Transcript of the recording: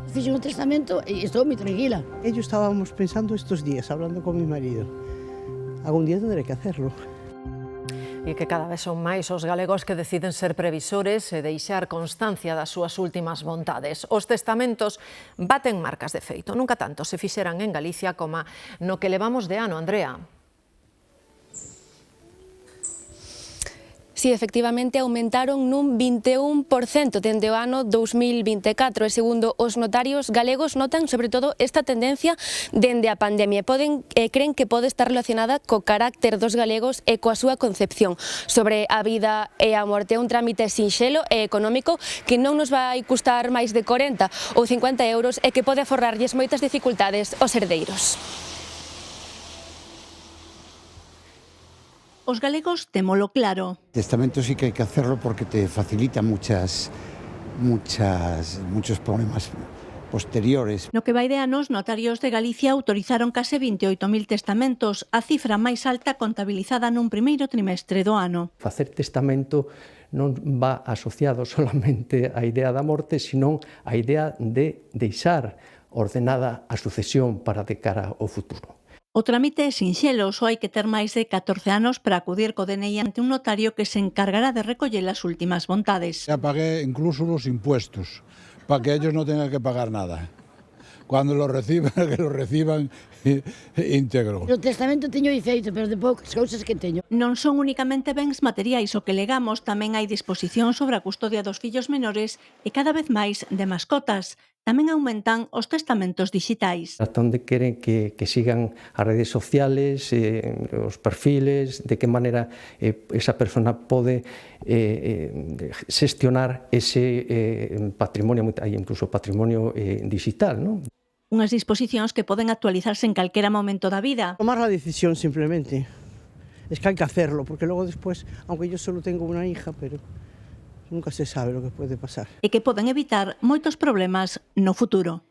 Fixe un testamento e estou moi tranquila. Ello estábamos pensando estos días, hablando con mi marido. Algún día tendré que hacerlo. E que cada vez son máis os galegos que deciden ser previsores e deixar constancia das súas últimas vontades. Os testamentos baten marcas de feito. Nunca tanto se fixeran en Galicia como no que levamos de ano, Andrea. Si, efectivamente, aumentaron nun 21% dende o ano 2024 e, segundo os notarios galegos, notan sobre todo esta tendencia dende a pandemia. Creen que pode estar relacionada co carácter dos galegos e coa súa concepción sobre a vida e a morte. É un trámite sinxelo e económico que non nos vai custar máis de 40 ou 50 euros e que pode aforrarlles moitas dificultades aos herdeiros. Os galegos témolo claro. Testamento sí que hay que hacerlo porque te facilita muchos problemas posteriores. No que vai de anos, notarios de Galicia autorizaron case 28.000 testamentos, a cifra máis alta contabilizada nun primeiro trimestre do ano. Facer testamento non va asociado solamente á idea da morte, senón á idea de deixar ordenada a sucesión para de cara ao futuro. O trámite é sinxelo, só hai que ter máis de 14 anos para acudir co DNI ante un notario que se encargará de recoller as últimas vontades. Ya pagué incluso los impuestos, para que ellos no tengan que pagar nada. Cuando lo reciban, que lo reciban íntegro. O testamento teño feito, pero de poucas cousas que teño. Non son únicamente bens materiais o que legamos, tamén hai disposición sobre a custodia dos fillos menores e cada vez máis de mascotas. Tamén aumentan os testamentos dixitais. Hasta onde queren que sigan as redes sociales, os perfiles, de que maneira esa persona pode xestionar ese patrimonio, hai incluso patrimonio digital, non? Unhas disposicións que poden actualizarse en calquera momento da vida. Tomar la decisión simplemente. Es que hay que hacerlo, porque luego después, aunque yo solo tengo una hija, pero nunca se sabe lo que puede pasar. E que poden evitar moitos problemas no futuro.